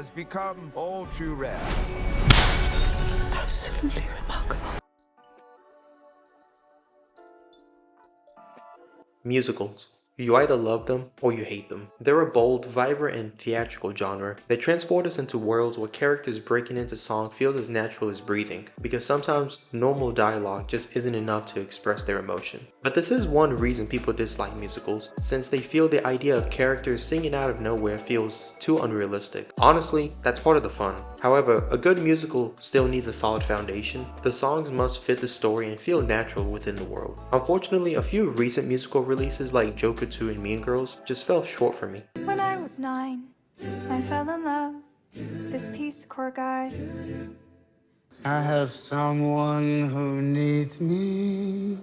has become all too rare. Absolutely remarkable. Musicals. You either love them or you hate them. They're a bold, vibrant, and theatrical genre. They transport us into worlds where characters breaking into song feels as natural as breathing, because sometimes normal dialogue just isn't enough to express their emotion. But this is one reason people dislike musicals, since they feel the idea of characters singing out of nowhere feels too unrealistic. Honestly, that's part of the fun. However, a good musical still needs a solid foundation. The songs must fit the story and feel natural within the world. Unfortunately, a few recent musical releases like Joker 2 and Mean Girls just fell short for me. When I was 9, I fell in love. This Peace Corps guy. I have someone who needs me.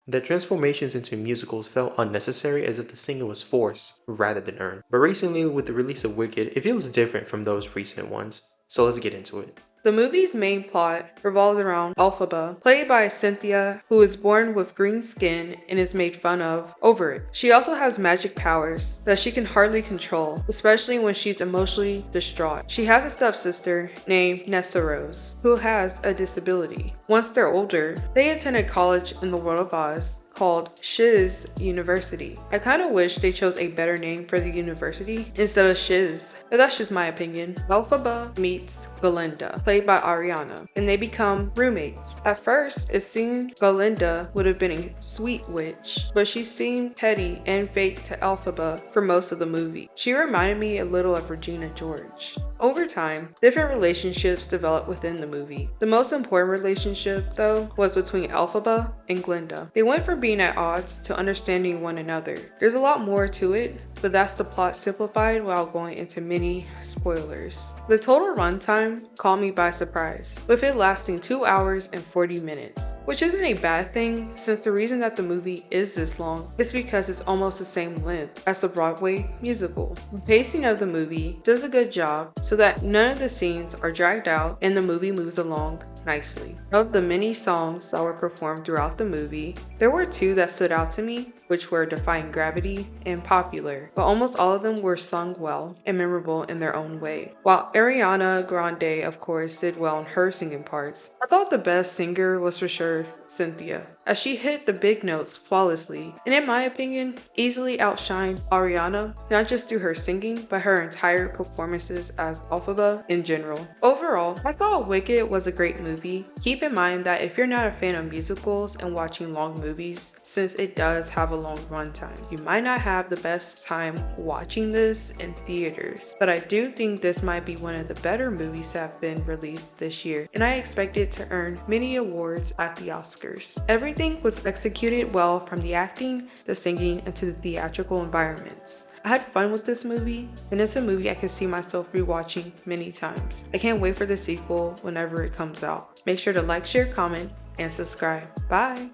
Their transformations into musicals felt unnecessary, as if the singer was forced rather than earned. But recently, with the release of Wicked, it feels different from those recent ones. So let's get into it. The movie's main plot revolves around Elphaba, played by Cynthia, who is born with green skin and is made fun of over it. She also has magic powers that she can hardly control, especially when she's emotionally distraught. She has a stepsister named Nessa Rose, who has a disability. Once they're older, they attend a college in the world of Oz called Shiz University. I kind of wish they chose a better name for the university instead of Shiz, but that's just my opinion. Elphaba meets Galinda, played by Ariana, and they become roommates. At first, it seemed Galinda would have been a sweet witch, but she seemed petty and fake to Elphaba for most of the movie. She reminded me a little of Regina George. Over time, different relationships developed within the movie. The most important relationship, though, was between Elphaba and Glinda. They went from being at odds to understanding one another. There's a lot more to it, but that's the plot simplified without going into many spoilers. The total runtime caught me by surprise, with it lasting 2 hours and 40 minutes, which isn't a bad thing, since the reason that the movie is this long is because it's almost the same length as the Broadway musical. The pacing of the movie does a good job so that none of the scenes are dragged out and the movie moves along nicely. Of the many songs that were performed throughout the movie, there were two that stood out to me, which were Defying Gravity and Popular, but almost all of them were sung well and memorable in their own way. While Ariana Grande, of course, did well in her singing parts, I thought the best singer was for sure Cynthia, as she hit the big notes flawlessly, and in my opinion, easily outshined Ariana, not just through her singing, but her entire performances as Elphaba in general. Overall, I thought Wicked was a great movie. Keep in mind that if you're not a fan of musicals and watching long movies, since it does have a long runtime, you might not have the best time watching this in theaters, but I do think this might be one of the better movies that have been released this year, and I expect it to earn many awards at the Oscars. Everything was executed well, from the acting, the singing, and to the theatrical environments. I had fun with this movie, and it's a movie I could see myself rewatching many times. I can't wait for the sequel whenever it comes out. Make sure to like, share, comment, and subscribe. Bye!